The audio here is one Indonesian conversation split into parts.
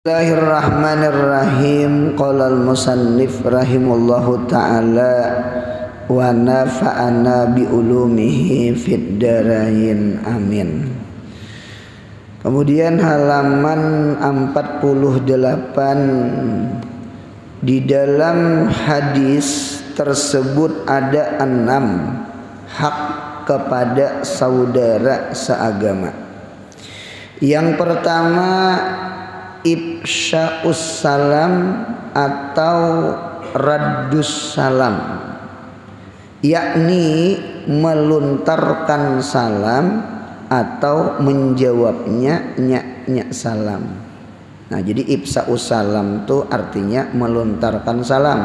Bismillahirrahmanirrahim. Qala al-musannif rahimallahu ta'ala wa nafa'ana bi ulumihi fid darain amin. Kemudian halaman 48, di dalam hadis tersebut ada 6 hak kepada saudara seagama. Yang pertama, ifsya'us salam atau raddus salam, yakni melontarkan salam atau menjawabnya nyak salam. Nah, jadi ifsya'us salam itu artinya melontarkan salam.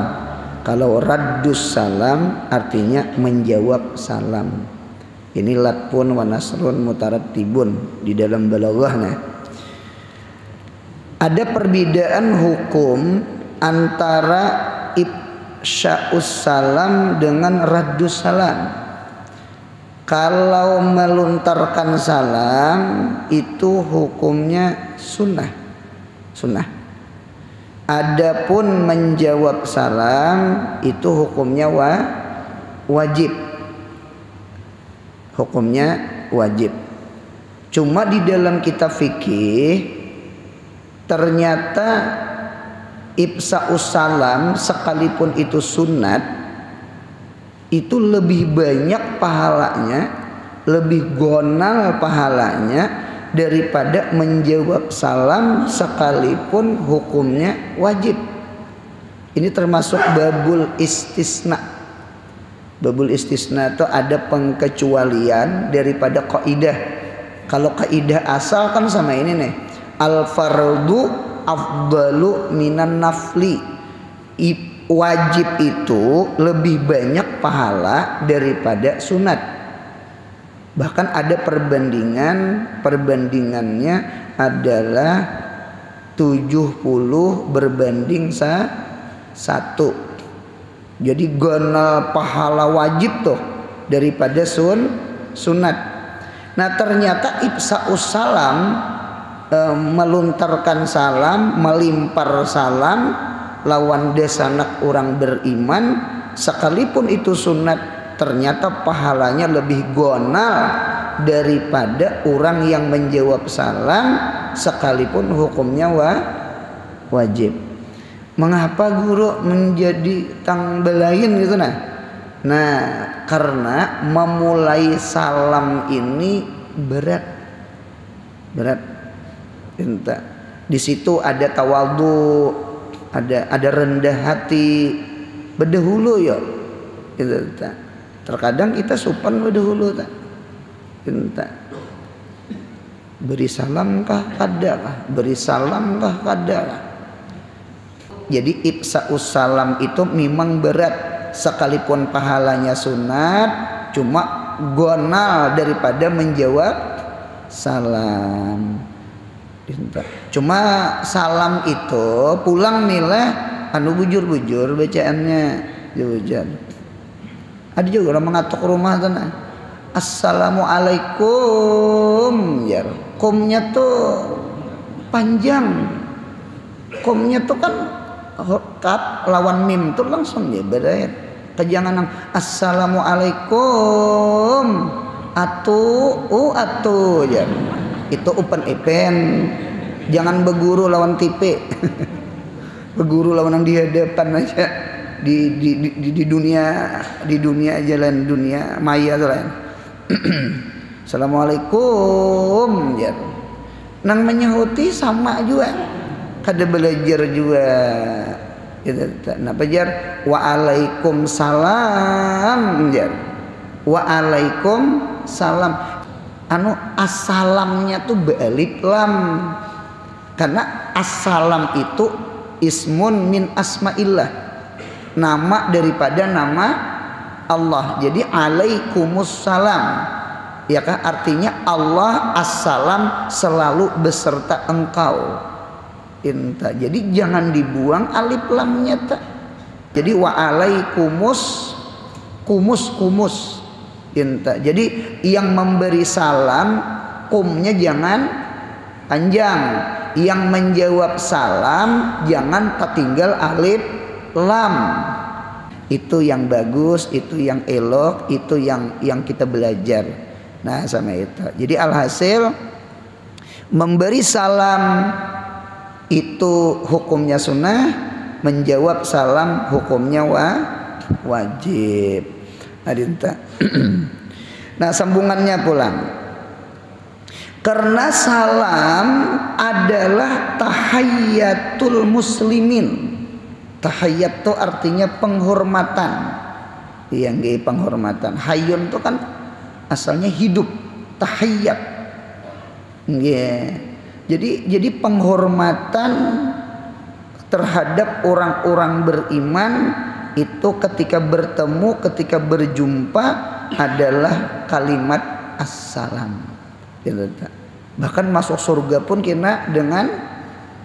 Kalau raddus salam artinya menjawab salam. Ini latpun wa nasrun mutarattibun di dalam balaghahnya. Ada perbedaan hukum antara ifsya'us salam dengan raddus salam. Kalau melontarkan salam itu hukumnya sunnah. Adapun menjawab salam itu hukumnya wajib. Hukumnya wajib. Cuma di dalam kitab fikih ternyata ifsya'us salam sekalipun itu sunat, itu lebih banyak pahalanya, lebih gonal pahalanya daripada menjawab salam sekalipun hukumnya wajib. Ini termasuk babul istisna. Babul istisna itu ada pengkecualian daripada kaidah. Kalau kaidah asal kan sama ini nih, al fardu afdalu minan nafli. Wajib itu lebih banyak pahala daripada sunat. Bahkan ada perbandingannya adalah 70 berbanding 1. Jadi gonal pahala wajib tuh daripada sunat. Nah, ternyata ifsya'us salam, melontarkan salam, melimpar salam lawan desanak orang beriman, sekalipun itu sunat, ternyata pahalanya lebih gonal daripada orang yang menjawab salam sekalipun hukumnya wajib. Mengapa guru menjadi tangbelain gitu nah? Nah, karena memulai salam ini berat. Di situ ada tawadhu, ada rendah hati, bedahulu ya. Gitu, terkadang kita sopan bedahulu tak. Beri salam kah kada? Beri salam kah kada? Jadi ifsya'us salam itu memang berat, sekalipun pahalanya sunat, cuma gonal daripada menjawab salam. Cuma salam itu pulang nilai anu bujur-bujur bacaannya bujur. Ada juga orang mengatuk rumah sana, assalamualaikum, ya kumnya tuh panjang, kumnya tuh kan kap lawan mim tuh langsung ya berat. Kejangan assalamualaikum atu ya. Itu open event, jangan beguru lawan tipe. Beguru lawan yang di hadapan aja, di dunia jalan dunia maya tuh lain. Assalamualaikum ya. Nang menyahuti sama juga, kada belajar juga. Nah, belajar waalaikumsalam ya. Waalaikumsalam. Anu assalamnya tuh be'alif lam, karena assalam itu ismun min asma'illah, nama daripada nama Allah. Jadi alaikumussalam, ya kan, artinya Allah assalam selalu beserta engkau. Jadi jangan dibuang alif lamnya tak. Jadi wa alaikumus kumus. Jadi yang memberi salam kumnya jangan panjang, yang menjawab salam jangan tertinggal alif lam. Itu yang bagus, itu yang elok, itu yang kita belajar. Nah sama itu. Jadi alhasil memberi salam itu hukumnya sunnah, menjawab salam hukumnya wajib. Adinta. Nah sambungannya pulang. Karena salam adalah tahayyatul muslimin. Tahayyat itu artinya penghormatan. Yang penghormatan. Hayyun itu kan asalnya hidup. Tahayyat. Yeah. Jadi penghormatan terhadap orang-orang beriman itu ketika bertemu, ketika berjumpa adalah kalimat assalam. Bahkan masuk surga pun kena dengan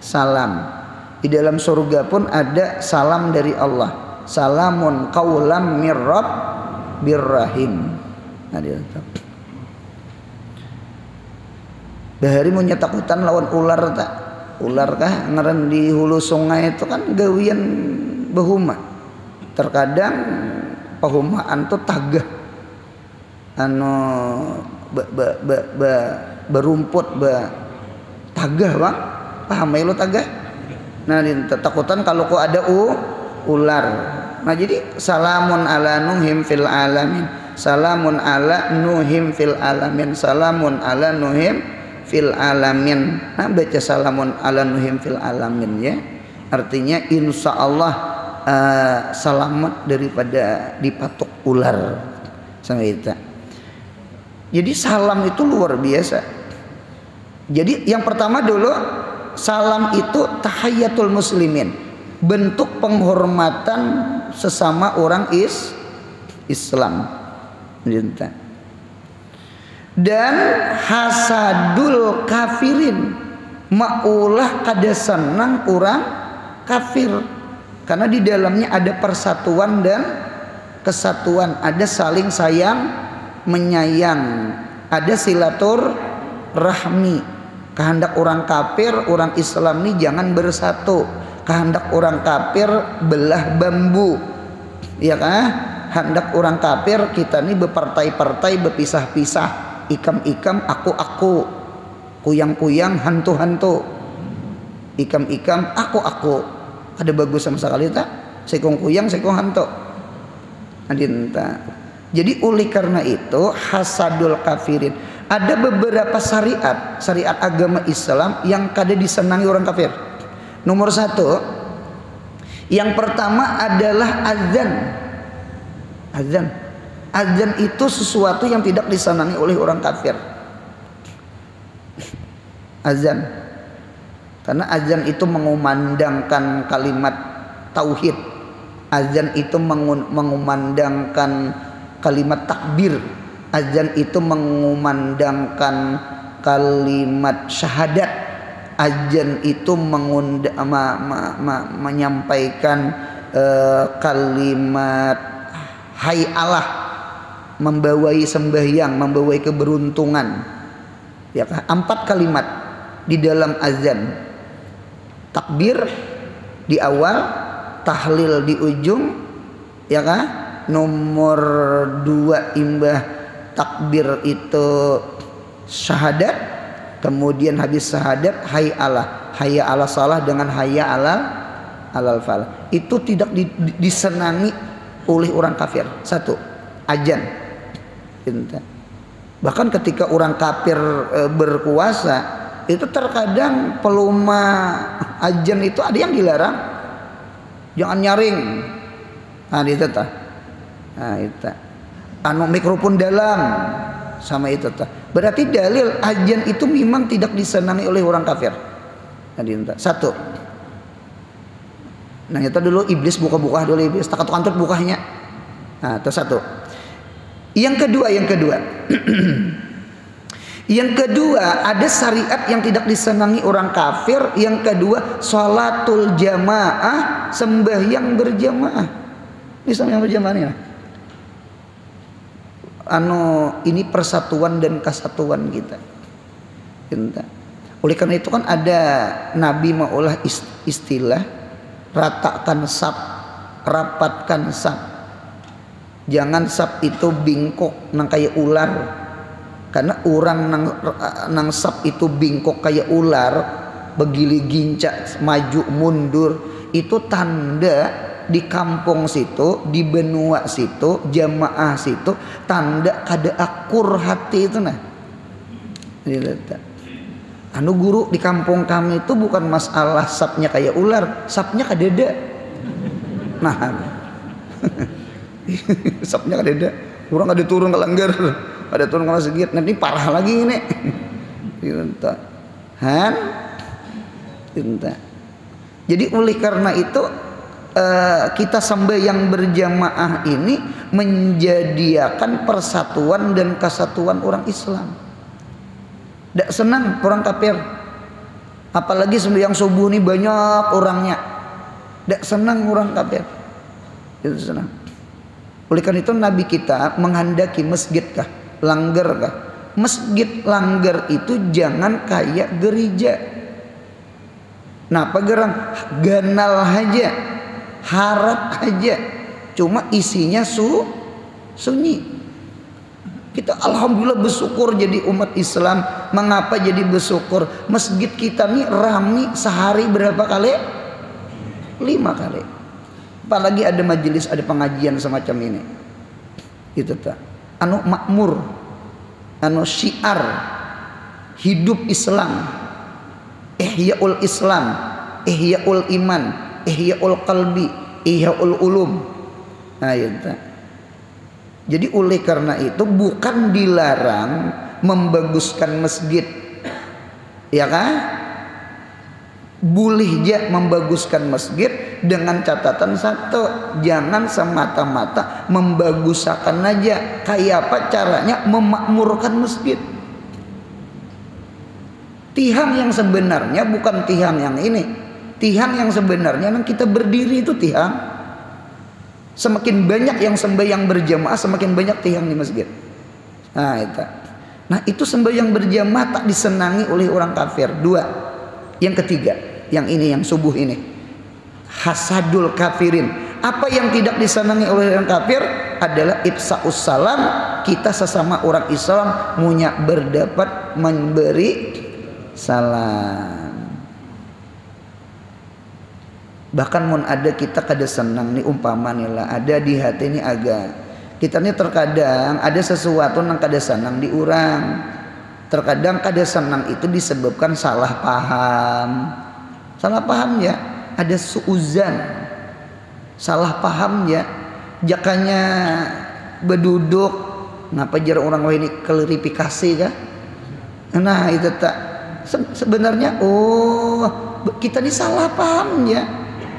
salam. Di dalam surga pun ada salam dari Allah. Salamun qaulam mir rabbir rahim. Bahari mau takutan lawan ular tak? Ular kah ngeren di hulu sungai itu kan gawian bahuma. Terkadang pahumaan tuh tagah. Berumput tagah bang. Paham ya lo tagah? Nah takutan kalau kok ada ular. Nah jadi salamun ala nuhim fil alamin. Salamun ala nuhim fil alamin. Salamun ala nuhim fil alamin. Nah baca salamun ala nuhim fil alamin ya. Artinya insya Allah selamat daripada dipatuk ular. Sama itu. Jadi salam itu luar biasa. Jadi yang pertama dulu salam itu tahayyatul muslimin, bentuk penghormatan sesama orang Islam. Dan hasadul kafirin, maulah kada senang orang kafir, karena di dalamnya ada persatuan dan kesatuan, ada saling sayang menyayang, ada silaturahmi. Kehendak orang kafir, orang Islam ini jangan bersatu. Kehendak orang kafir belah bambu. Ya kan? Hendak orang kafir kita ini berpartai-partai, berpisah-pisah. Ikam-ikam, aku-aku. Kuyang-kuyang, hantu-hantu. Ikam-ikam, aku-aku. Ada bagus sama sekali tak? Sekong kuyang, sekong hantu. Adinta. Jadi oleh karena itu hasadul kafirin. Ada beberapa syariat agama Islam yang kada disenangi orang kafir. Nomor satu, yang pertama adalah azan. Azan itu sesuatu yang tidak disenangi oleh orang kafir. Azan, karena azan itu mengumandangkan kalimat tauhid. Azan itu mengumandangkan kalimat takbir. Azan itu mengumandangkan kalimat syahadat. Azan itu menyampaikan kalimat hai Allah, membawai sembahyang, membawai keberuntungan. Ya kan? 4 kalimat di dalam azan. Takbir di awal, tahlil di ujung, ya kan? Nomor 2 imbah takbir itu syahadat, kemudian habis syahadat hayya ala salah dengan hayya alal falah. Itu tidak disenangi oleh orang kafir. Satu, azan. Bahkan ketika orang kafir berkuasa, itu terkadang peluma azan itu ada yang dilarang, jangan nyaring. Nah itu tah. Nah itu. Mikrofon dalam sama itu tah. Berarti dalil azan itu memang tidak disenangi oleh orang kafir. Satu. Nah itu dulu iblis buka-buka dulu iblis. Takut-takut bukanya. Nah itu satu. Yang kedua. Yang kedua ada syariat yang tidak disenangi orang kafir. Yang kedua sholatul jamaah, sembahyang berjamaah. Ini sembahyang berjamaah nih. Ini persatuan dan kesatuan kita. Oleh karena itu kan ada Nabi maulah istilah ratakan sap, rapatkan sap. Jangan sap itu bingkok nang kayak ular. Karena orang nang sap itu bingkok kayak ular, begili gincak maju mundur, itu tanda di kampung situ, di benua situ, jamaah situ, tanda kada akur hati itu nah. Anu guru di kampung kami itu bukan masalah sapnya kayak ular, sapnya kadeda. Nah, sapnya kadeda. Orang ada turun ke langgar, ada turun ke segit. Nanti parah lagi ini. Han, jadi oleh karena itu kita sembahyang berjamaah ini menjadikan persatuan dan kesatuan orang Islam. Tidak senang orang kafir, apalagi sembahyang subuh ini banyak orangnya. Tidak senang orang kafir, itu senang. Oleh karena itu Nabi kita menghendaki masjid kah, langgar kah? Masjid langgar itu jangan kayak gereja. Napa gerang? Ganal aja, harap aja, cuma isinya sunyi. Kita alhamdulillah bersyukur jadi umat Islam. Mengapa jadi bersyukur? Masjid kita nih rame sehari berapa kali? 5 kali. Apalagi ada majelis, ada pengajian semacam ini. Itu tak. Anu makmur, anu syiar hidup Islam, ihyaul Islam, ihyaul iman, ihyaul qalbi, ihyaul ulum. Nah, itu. Jadi oleh karena itu bukan dilarang membaguskan masjid, ya kan? Boleh aja membaguskan masjid dengan catatan satu, jangan semata-mata membaguskan aja. Kayak apa caranya memakmurkan masjid? Tiang yang sebenarnya bukan tiang yang ini. Tiang yang sebenarnya yang kita berdiri itu tiang. Semakin banyak yang sembahyang berjamaah, semakin banyak tiang di masjid. Nah itu sembahyang berjamaah tak disenangi oleh orang kafir. 2. Yang ketiga, yang ini, yang subuh ini, hasadul kafirin. Apa yang tidak disenangi oleh orang kafir adalah ifsa'us salam. Kita sesama orang Islam punya berdapat memberi salam. Bahkan mun ada kita kada senang nih, umpama nih lah, ada di hati ini agak kita nih terkadang ada sesuatu yang kada senang di orang. Terkadang kada senang itu disebabkan salah paham. Salah paham ya, ada suuzan, salah paham ya. Jakanya berduduk, ngapa jarang orang lain ini klarifikasi kah? Nah itu tak sebenarnya, oh kita ini salah paham ya.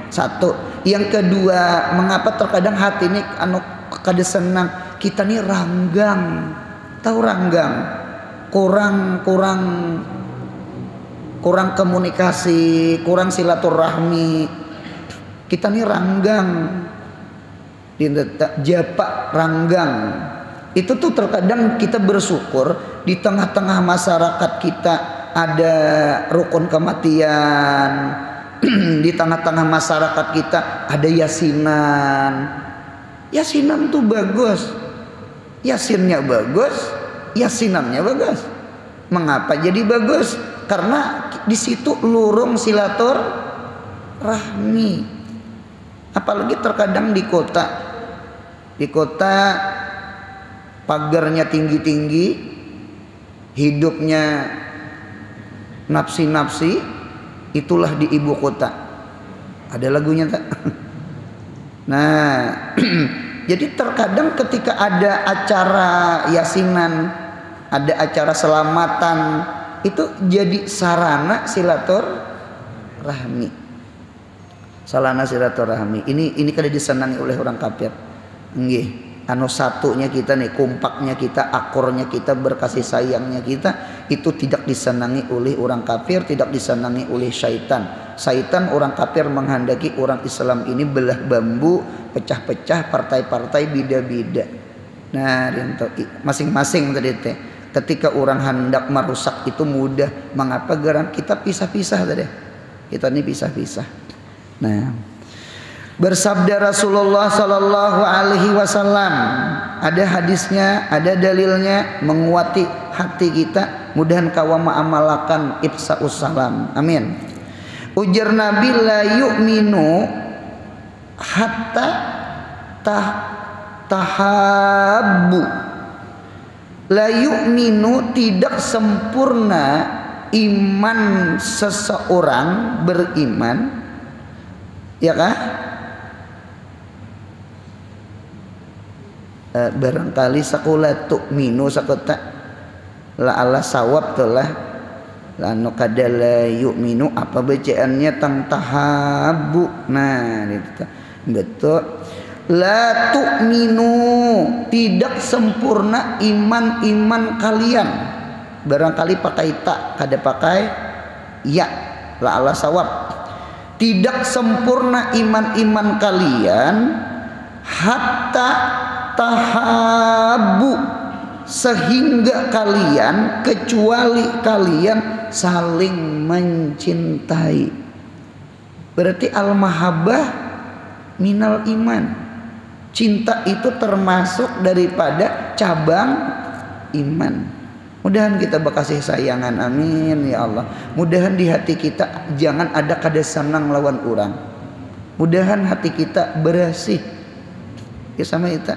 Satu. Yang kedua, mengapa terkadang hati ini anu kada senang, kita ini ranggang. Tahu ranggang? Kurang komunikasi, kurang silaturahmi. Kita ini ranggang. Japak ranggang. Itu tuh terkadang kita bersyukur di tengah-tengah masyarakat kita ada rukun kematian. Di tengah-tengah masyarakat kita ada yasinan. Yasinan tuh bagus, yasinnya bagus, yasinannya bagus. Mengapa jadi bagus? Karena di situ lurung silaturahmi. Apalagi terkadang di kota pagarnya tinggi-tinggi, hidupnya nafsi-nafsi. Itulah di ibu kota. Ada lagunya tak? Nah, jadi terkadang ketika ada acara yasinan, ada acara selamatan, itu jadi sarana silaturahmi. Sarana silaturahmi. Ini kada disenangi oleh orang kafir. Nggih. Anu satunya kita nih, kompaknya kita, akurnya kita, berkasih sayangnya kita, itu tidak disenangi oleh orang kafir, tidak disenangi oleh syaitan. Syaitan, orang kafir menghendaki orang Islam ini belah bambu, pecah-pecah, partai-partai, bida-bida. Nah, masing-masing tadi teh. Ketika orang hendak merusak itu mudah. Mengapa gerang kita pisah-pisah tadi? Kita ini pisah-pisah. Nah, bersabda Rasulullah sallallahu alaihi wasallam, ada hadisnya, ada dalilnya menguati hati kita. Mudahan kawa ma'amalakan ifsa'us salam. Amin. Ujar Nabi, la yu'minu hatta tahabbu. La yu'minu, tidak sempurna iman seseorang beriman, ya kah? Barangkali sakula tu'minu sakota la ala sawab telah lanu kadala yu'minu, apa bacaannya tang tahabbu. Nah itu betul. La tu'minu, tidak sempurna iman kalian. Barangkali pakai tak, kada pakai ya, la ala sawab. Tidak sempurna iman kalian hatta tahabu, sehingga kalian, kecuali kalian saling mencintai. Berarti al-mahabbah minal iman. Cinta itu termasuk daripada cabang iman. Mudahan kita berkasih sayangan, amin ya Allah. Mudahan di hati kita jangan ada kada senang lawan orang. Mudahan hati kita bersih ya sama kita.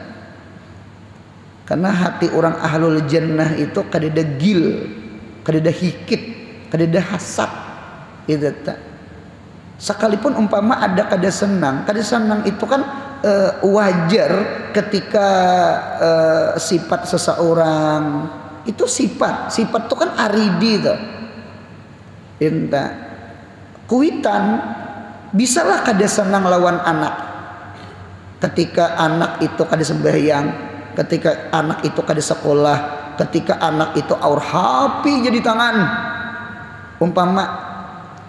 Karena hati orang ahlul jannah itu kadada gil, kadada hikit, kadada hasad. Itu tak. Sekalipun umpama ada kada senang itu kan wajar ketika sifat seseorang itu sifat itu kan aridi tuh. Entah kuitan bisalah kada senang lawan anak. Ketika anak itu kada sembahyang, ketika anak itu kada sekolah, ketika anak itu aur hapi jadi tangan. Umpama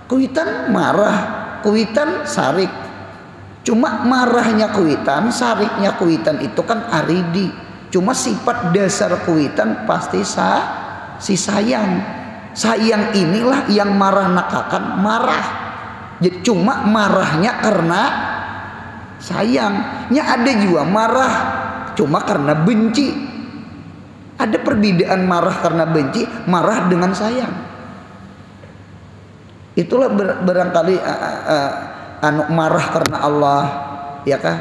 kuitan marah, kuitan sarik. Cuma marahnya kuitan, sariknya kuitan itu kan aridi. Cuma sifat dasar kuitan pasti si sayang. Sayang inilah yang marah nakakan marah. Jadi cuma marahnya karena sayangnya, ada juga marah cuma karena benci. Ada perbedaan marah karena benci, marah dengan sayang. Itulah barangkali marah karena Allah, ya kah?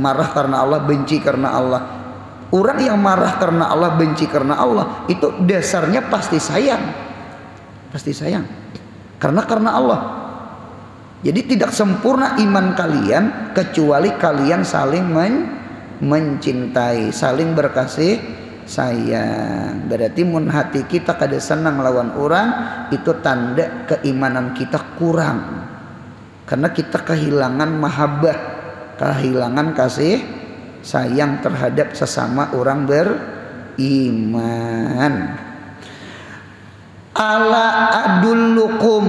Marah karena Allah, benci karena Allah. Orang yang marah karena Allah, benci karena Allah, itu dasarnya pasti sayang. Pasti sayang. Karena Allah. Jadi tidak sempurna iman kalian kecuali kalian saling mencintai, saling berkasih sayang. Berarti mun hati kita kada senang lawan orang, itu tanda keimanan kita kurang. Karena kita kehilangan mahabbah, kehilangan kasih sayang terhadap sesama orang beriman. Ala adullukum,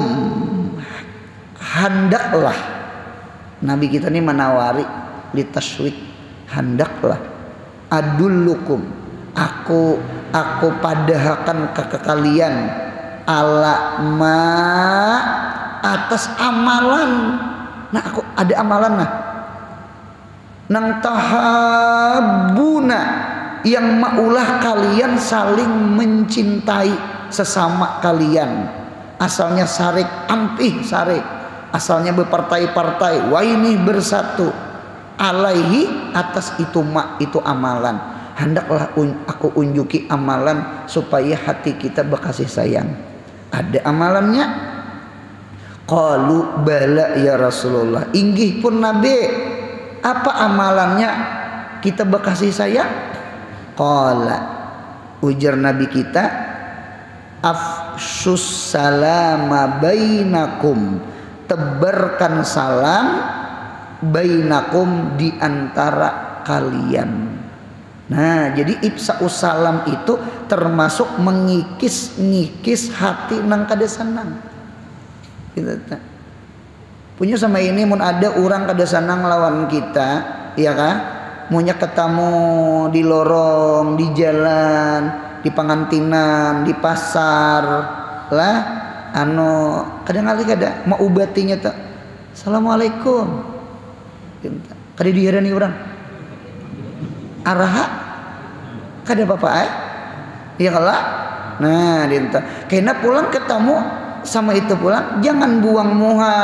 hendaklah Nabi kita ini menawari litaswik, hendaklah adullukum, aku padahakan ke kalian ala ma, atas amalan. Nah aku ada amalan nang tahabuna, yang maulah kalian saling mencintai sesama kalian. Asalnya sarik ampih sarik, asalnya berpartai-partai, waini bersatu, alaihi atas itu itu amalan. Hendaklah aku unjuki amalan supaya hati kita berkasih sayang. Ada amalannya. Qalu bala ya Rasulullah, inggih pun Nabi, apa amalannya kita berkasih sayang? Qala, ujar Nabi kita, afsus salama bainakum, tebarkan salam bainakum di antara kalian. Nah, jadi ifsa'us salam itu termasuk mengikis-ngikis hati nang kada senang. Kita punya sama ini mun ada orang kada senang lawan kita, ya kah? Munya ketemu di lorong, di jalan, di pangantinan, di pasar lah anu kadang-kadang kada mau ubatinya tak assalamualaikum kada diharani orang araha kada apa-apa iya kalah nah dinta kena pulang ketemu sama itu pulang jangan buang muha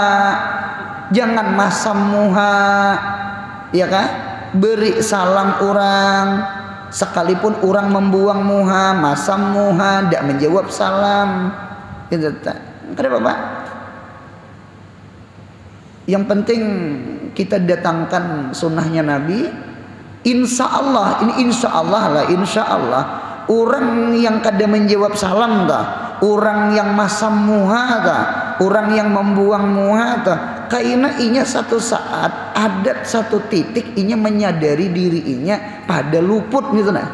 jangan masam muha ya kan beri salam orang sekalipun orang membuang muha masam muha tidak menjawab salam itu tak kada apa-apa yang penting kita datangkan sunnahnya Nabi insya Allah ini insya Allah lah insya Allah orang yang kada menjawab salam dah orang yang masam muha dah orang yang membuang muha dah kaina inya satu saat ada satu titik inya menyadari diri inya pada luput gitu nah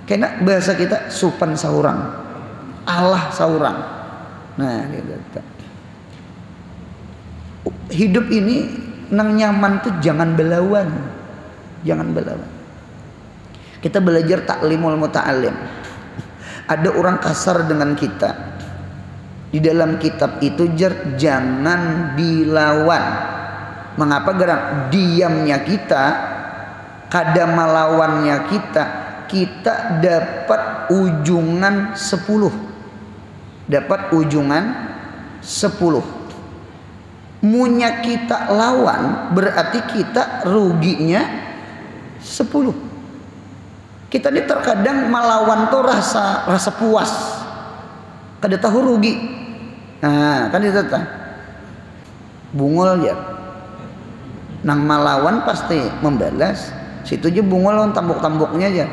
kaina bahasa kita supan saurang Allah saurang nah gitu. Hidup ini nang nyaman tuh jangan belawan kita belajar taklimul muta'alim ada orang kasar dengan kita di dalam kitab itu jangan dilawan mengapa gerak diamnya kita kada melawannya kita dapat ujungan 10 munya kita lawan berarti kita ruginya 10 kita ini terkadang melawan tuh rasa puas kada tahu rugi nah kan itu tak bungul ya nang melawan pasti membalas situ aja bungul on tambuk-tambuknya aja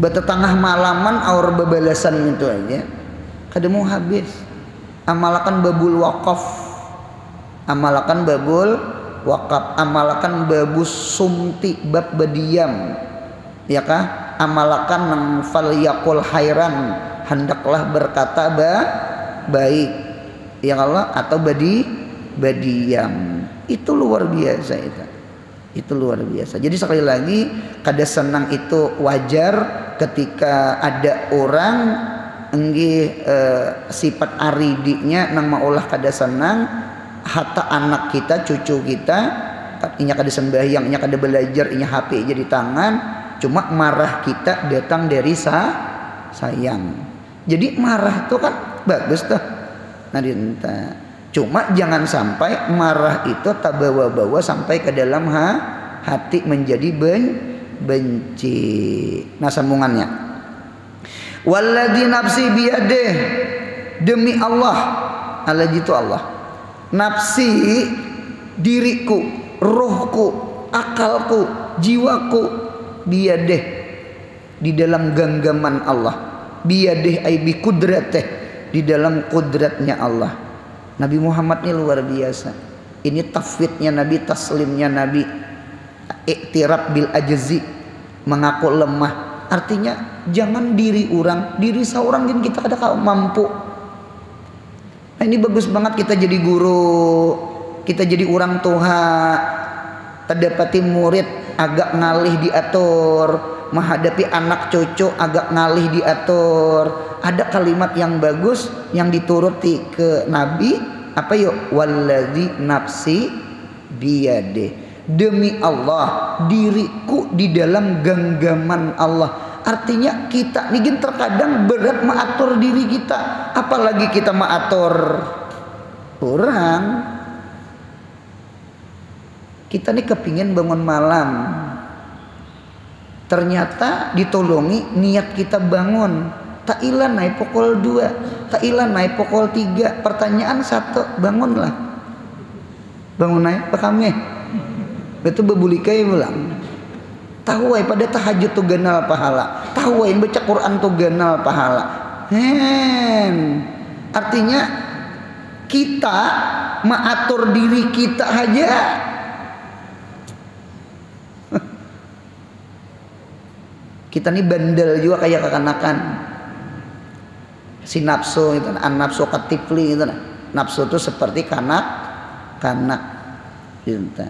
bata tengah malaman aur bebalasan itu aja kada mau habis amalakan babul wakaf amalakan babus sumti bab badiam ya kah amalakan nang fal yaqul khairan hendaklah berkata baik ya Allah atau badiam itu luar biasa itu luar biasa jadi sekali lagi kada senang itu wajar ketika ada orang sifat aridinya nang maulah kada senang hatta anak kita cucu kita inya kada sembahyang inya kada belajar inya HP aja di tangan cuma marah kita datang dari sayang jadi marah tuh kan bagus tuh nah dinta cuma jangan sampai marah itu tak bawa-bawa sampai ke dalam hati menjadi benci nah sambungannya walladzi nafsi biyadih demi Allah itu Allah nafsi diriku rohku akalku jiwaku biyadeh di dalam genggaman Allah biyadeh ay bi kudrateh di dalam kudratnya Allah Nabi Muhammad ini luar biasa ini tafwidnya Nabi taslimnya Nabi iktiraf bil ajzi mengaku lemah artinya jangan diri seorang yang kita kada mampu nah ini bagus banget kita jadi guru kita jadi orang tua terdapati murid agak ngalih diatur menghadapi anak cucu agak ngalih diatur ada kalimat yang bagus yang dituruti ke Nabi apa yuk walladzi nafsi biyade demi Allah diriku di dalam genggaman Allah artinya kita nih terkadang berat mengatur diri kita apalagi kita mengatur orang kita nih kepingin bangun malam ternyata ditolongi niat kita bangun tak ilah naik pukul 2 tak ilah naik pukul 3 pertanyaan satu bangunlah bangun naik apa kami betul bebulikai bilang tahu pada tahajud tuh ganal pahala tahu baca Quran tuh ganal pahala artinya kita mengatur diri kita aja kita nih bandel juga kayak kekanakan si nafsu itu an nafsu katifli itu nafsu itu seperti kanak gitu.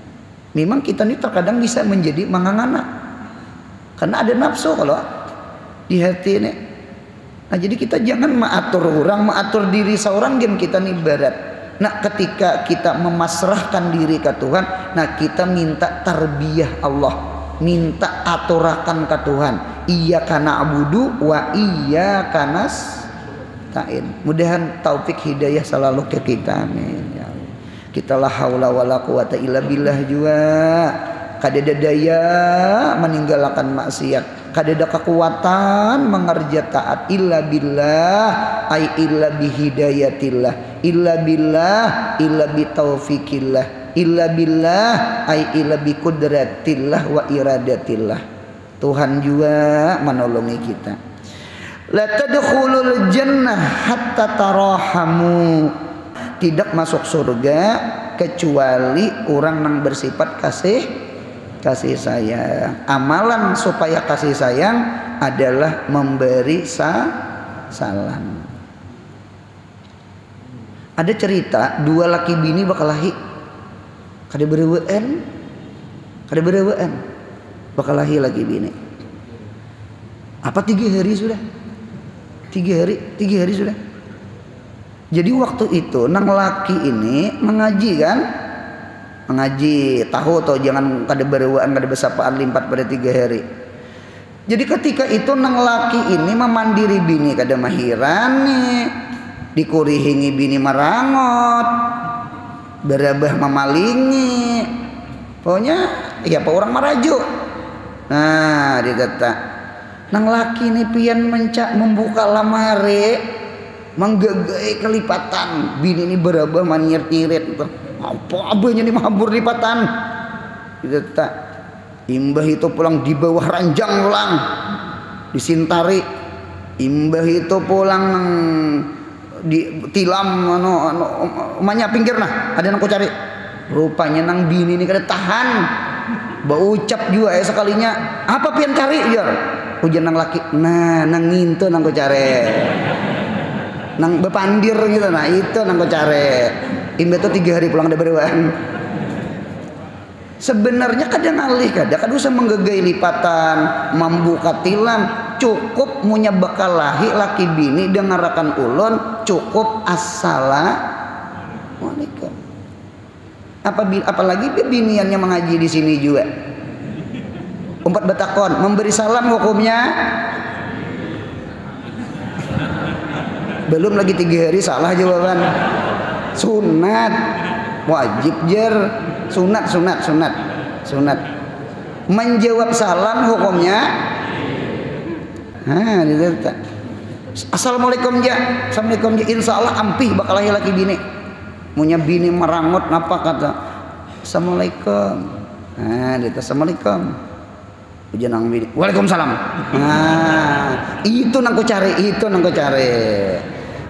Memang kita nih terkadang bisa menjadi mangangana karena ada nafsu kalau di hati nih. Nah jadi kita jangan mengatur orang, mengatur diri seorang gen kita nih barat. Nah ketika kita memasrahkan diri ke Tuhan, nah kita minta tarbiyah Allah, minta aturakan ke Tuhan. Iyyaka na'budu wa iyyaka nasta'in. Mudahan taufik hidayah selalu ke kita, amin ya Allah. Kita la haula wala quwata illa billah juga. Kadada daya meninggalkan maksiat, kadada kekuatan mengerja taat illa billah, ay illa bihidayatillah, illa billah, illa bitaufikillah, illa billah, ay illa biqudratillah wa iradatillah. Tuhan juga menolongi kita. La tadkhulul jannah hatta tarahamu. Tidak masuk surga kecuali orang yang bersifat kasih sayang. Amalan supaya kasih sayang adalah memberi salam. Ada cerita dua laki bini bakalahi kada berewaan bakalahi laki bini. Apa 3 hari sudah? 3 hari sudah. Jadi waktu itu nang laki ini mengaji kan, mengaji tahu atau jangan kada berewaan kada bersapaan limpat pada 3 hari. Jadi ketika itu nang laki ini memandiri bini kada mahiran nih, dikurihingi bini marangot, berabah memalingi, pokoknya ya apa orang marajo. Nah ditata nang laki ini pian membuka lamare, menggagai kelipatan, bini ini berabah manir-tirit, apa abahnya nih mabur lipatan. Gitu tak. Imbah itu pulang di bawah ranjang pulang disintari. Imbah itu pulang di tilam umanya pinggir nah ada nang ku cari. Rupanya nang bini ini kada tahan. Bau ucap juga sekalinya. Apa pian cari ya? Ujian nang laki. Nah nang nginto nang ku cari. Nang bepandir gitu, nah itu nang ku cari. Imbah itu 3 hari pulang dari berewaan. Sebenarnya kadang alih kadang usah menggegai lipatan, membuka tilam, cukup munya bakal lahi laki bini dengarkan ulun, cukup assalamualaikum. Apalagi biniannya mengaji di sini juga. Umpat betakon, memberi salam hukumnya belum lagi 3 hari salah jawaban. Sunat, wajib jer, sunat. Menjawab salam hukumnya. Assalamualaikum ja, assalamualaikum ja. Insya Allah ampih bakal laki bini. Munya bini merangut napa kata assalamualaikum. Nah, dia assalamualaikum. Ujian nang bini. Waalaikumsalam. Nah, itu nang ku cari,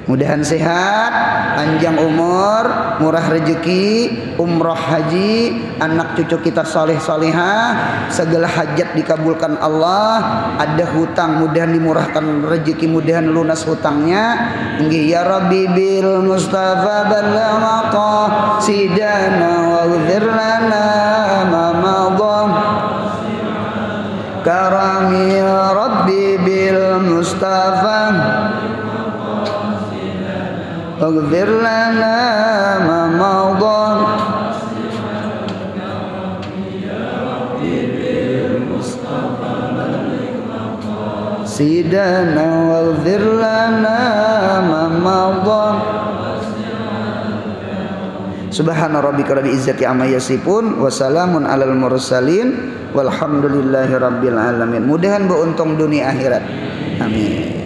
Mudahan sehat, panjang umur, murah rezeki, umroh haji, anak cucu kita saleh salehah, segala hajat dikabulkan Allah. Ada hutang, mudahan dimurahkan rezeki, mudahan lunas hutangnya. Nggih ya Rabbi bil Mustafa balagh maqasidana waghfir lana ma madha. Karami ya Rabbi bil Mustafa waghfir lana ma madha. Sidana waghfir lana ma madha. Subhana rabbika rabbil izzati amma yasifun wa salamun alal mursalin walhamdulillahi rabbil alamin. Mudahan beruntung dunia akhirat. Amin.